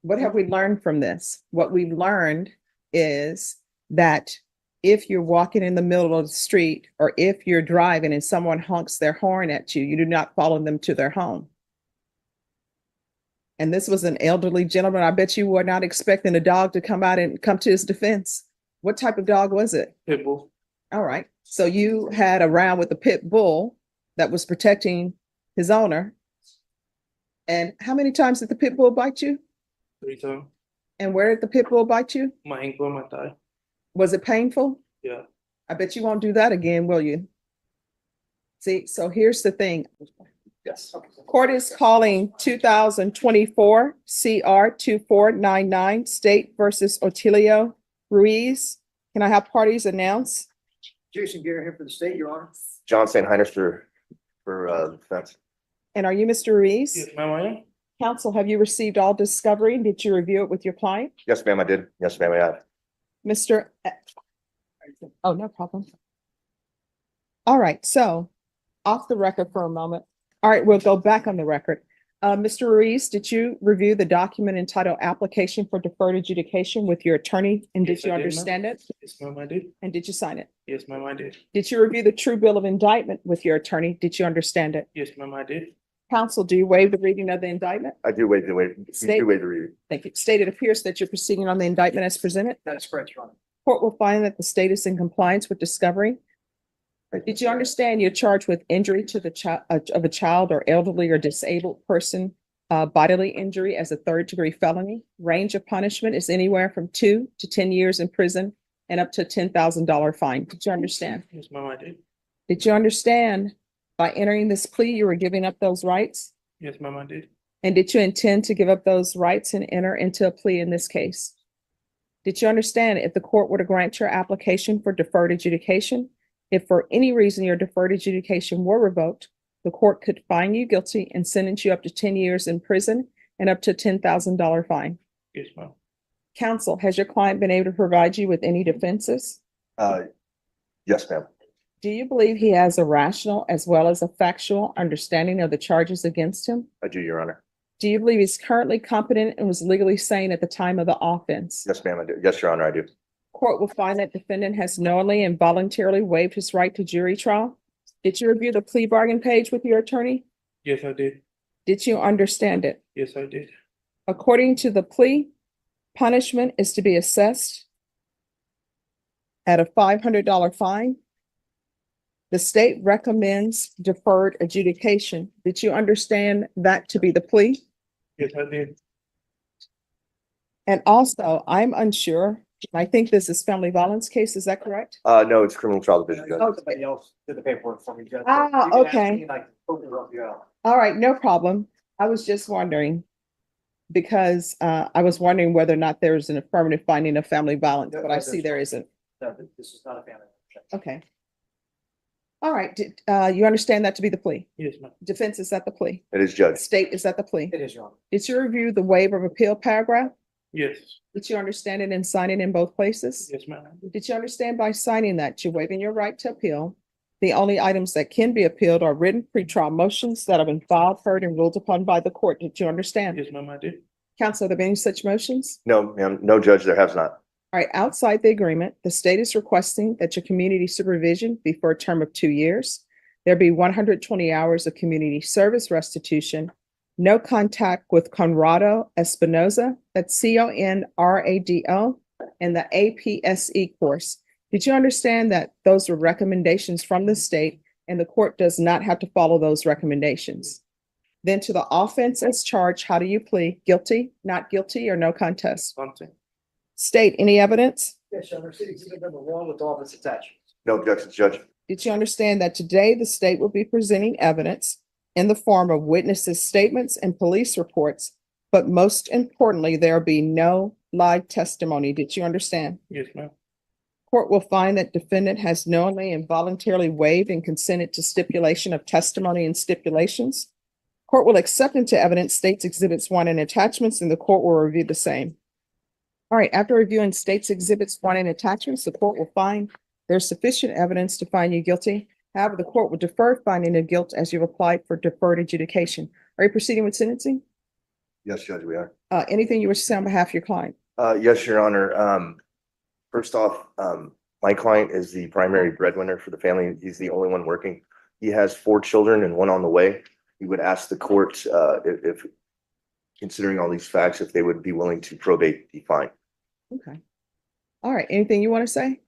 What have we learned from this? What we've learned is that if you're walking in the middle of the street or if you're driving and someone honks their horn at you, you do not follow them to their home. And this was an elderly gentleman. I bet you were not expecting a dog to come out and come to his defense. What type of dog was it? Pit bull. All right. So you had a round with a pit bull that was protecting his owner. And how many times did the pit bull bite you? 3 times. And where did the pit bull bite you? My ankle and my thigh. Was it painful? Yeah. I bet you won't do that again, will you? See, so here's the thing. Yes. Court is calling 2024 CR 2499 State versus Otilio Ruiz. Can I have parties announce? Jason Garrett here for the state, Your Honor. John St. Heiners for defense. And are you Mr. Ruiz? Yes, ma'am, I am. Counsel, have you received all discovery? Did you review it with your client? Yes, ma'am, I did. Yes, ma'am, I have. Mr. Oh, no problem. All right, so off the record for a moment. All right, we'll go back on the record. Mr. Ruiz, did you review the document entitled Application for Deferred Adjudication with your attorney? And Yes, did you I did, ma'am. understand it? Yes, ma'am, I did. And did you sign it? Yes, ma'am, I did. Did you review the true bill of indictment with your attorney? Did you understand it? Yes, ma'am, I did. Counsel, do you waive the reading of the indictment? I do wait the State- reading. Thank you. State, it appears that you're proceeding on the indictment as presented. That is correct, Your Honor. Court will find that the state is in compliance with discovery. Did you understand you're charged with injury to the child of a child or elderly or disabled person, bodily injury as a 3rd-degree felony? Range of punishment is anywhere from 2 to 10 years in prison and up to a $10,000 fine. Did you understand? Yes, ma'am, I did. Did you understand by entering this plea, you were giving up those rights? Yes, ma'am, I did. And did you intend to give up those rights and enter into a plea in this case? Did you understand if the court were to grant your application for deferred adjudication, if for any reason your deferred adjudication were revoked, the court could find you guilty and sentence you up to 10 years in prison and up to a $10,000 fine? Yes, ma'am. Counsel, has your client been able to provide you with any defenses? Yes, ma'am. Do you believe he has a rational as well as a factual understanding of the charges against him? I do, Your Honor. Do you believe he's currently competent and was legally sane at the time of the offense? Yes, ma'am, I do. Yes, Your Honor, I do. Court will find that defendant has knowingly and voluntarily waived his right to jury trial. Did you review the plea bargain page with your attorney? Yes, I did. Did you understand it? Yes, I did. According to the plea, punishment is to be assessed at a $500 fine. The state recommends deferred adjudication. Did you understand that to be the plea? Yes, I did. And also, I'm unsure, I think this is family violence case, is that correct? No, it's criminal trial division, Judge. Somebody else did the paperwork for me, Judge. Ah, You can ask okay. me, and I can open it up, yeah. All right, no problem. I was just wondering because I was wondering whether or not there's an affirmative finding of family violence, but I see there isn't. No, this is not a family. Okay. All right, did you understand that to be the plea? Yes, ma'am. Defense, is that the plea? It is, Judge. State, is that the plea? It is, Your Honor. Did you review the waiver of appeal paragraph? Yes. Did you understand it and sign it in both places? Yes, ma'am. I did. Did you understand by signing that you're waiving your right to appeal? The only items that can be appealed are written pretrial motions that have been filed, heard, and ruled upon by the court. Did you understand? Yes, ma'am, I did. Counsel, have there been any such motions? No, ma'am, no, Judge, there has not. All right, outside the agreement, the state is requesting that your community supervision be for a term of 2 years. There be 120 hours of community service restitution, no contact with Conrado Espinoza, that's CONRADO, and the APSE course. Did you understand that those were recommendations from the state and the court does not have to follow those recommendations? Then to the offense as charged, how do you plead? Guilty, not guilty, or no contest? Something. State, any evidence? Yes, Your Honor. City Exhibit number 1 with all of its attachments. No objections, Judge. Did you understand that today the state will be presenting evidence in the form of witnesses' statements and police reports, but most importantly, there'll be no live testimony? Did you understand? Yes, ma'am. Court will find that defendant has knowingly and voluntarily waived and consented to stipulation of testimony and stipulations. Court will accept into evidence states exhibits 1 and attachments, and the court will review the same. All right, after reviewing states exhibits 1 and attachments, the court will find there's sufficient evidence to find you guilty. However, the court will defer finding of guilt as you've applied for deferred adjudication. Are you proceeding with sentencing? Yes, Judge, we are. Anything you wish to say on behalf of your client? Yes, Your Honor. First off, my client is the primary breadwinner for the family. He's the only one working. He has 4 children and 1 on the way. He would ask the court, if considering all these facts, if they would be willing to probate the fine. Okay. All right, anything you want to say?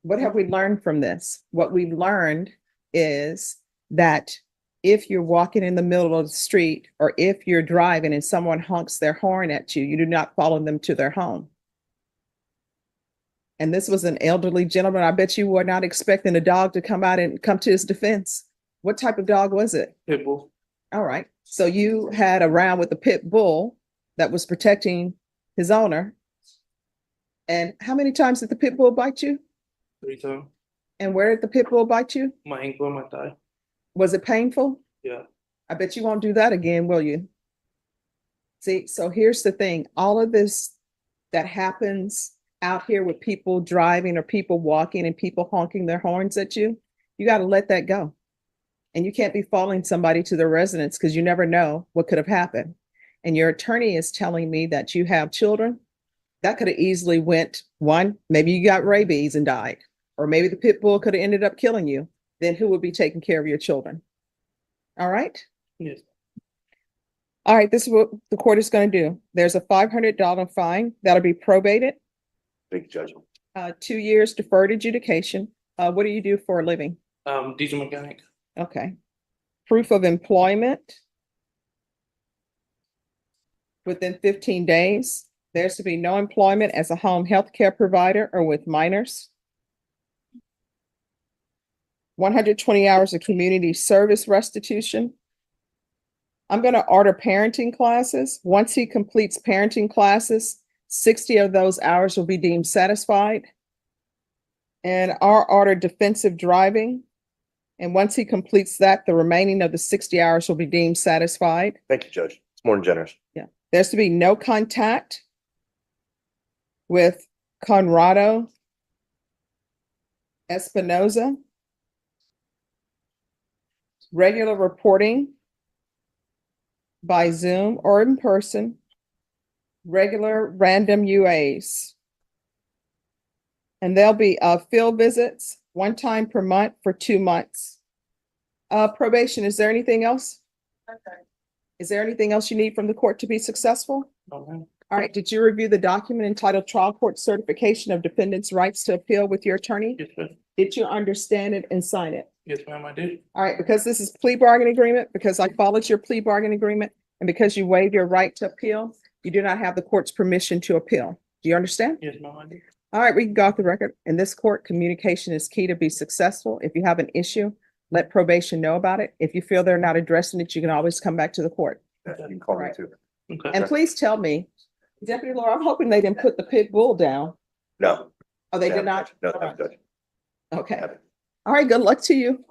What have we learned from this? What we've learned is that if you're walking in the middle of the street or if you're driving and someone honks their horn at you, you do not follow them to their home. And this was an elderly gentleman. I bet you were not expecting a dog to come out and come to his defense. What type of dog was it? Pitbull. All right. So you had a round with the pit bull that was protecting his owner. And how many times did the pit bull bite you? 3 times. And where did the pit bull bite you? My ankle and my thigh. Was it painful? Yeah. I bet you won't do that again, will you? See, so here's the thing. All of this that happens out here with people driving or people walking and people honking their horns at you, you got to let that go. And you can't be following somebody to their residence because you never know what could have happened. And your attorney is telling me that you have children. That could have easily went one, maybe you got rabies and died, or maybe the pit bull could have ended up killing you. Then who would be taking care of your children? All right. Yes. All right. This is what the court is going to do. There's a $500 fine that'll be probated. Thank you, Judge. 2 years deferred adjudication. What do you do for a living? Diesel mechanic. Okay. Proof of employment within 15 days. There's to be no employment as a home health care provider or with minors. 120 hours of community service restitution. I'm going to order parenting classes. Once he completes parenting classes, 60 of those hours will be deemed satisfied. And our order defensive driving. And once he completes that, the remaining of the 60 hours will be deemed satisfied. Thank you, Judge. It's more than generous. Yeah. There's to be no contact with Conrado Espinoza. Regular reporting by Zoom or in person. Regular random UAs. And there'll be field visits 1 time per month for 2 months. Probation, is there anything else? Okay. Is there anything else you need from the court to be successful? Okay. All right, did you review the document entitled Trial Court Certification of Defendant's Rights to Appeal with your attorney? Yes, sir. Did you understand it and sign it? Yes, ma'am, I did. All right, because this is plea bargaining agreement, because I followed your plea bargaining agreement, and because you waived your right to appeal, you do not have the court's permission to appeal. Do you understand? Yes, ma'am, I did. All right, we can go off the record. In this court, communication is key to be successful. If you have an issue, let probation know about it. If you feel they're not addressing it, you can always come back to the court. You can call me Right. too. Okay. And please tell me, Deputy Laura, I'm hoping they didn't put the pit bull down. No. Oh, they did not? No, Judge. Okay. Haven't. All right, good luck to you.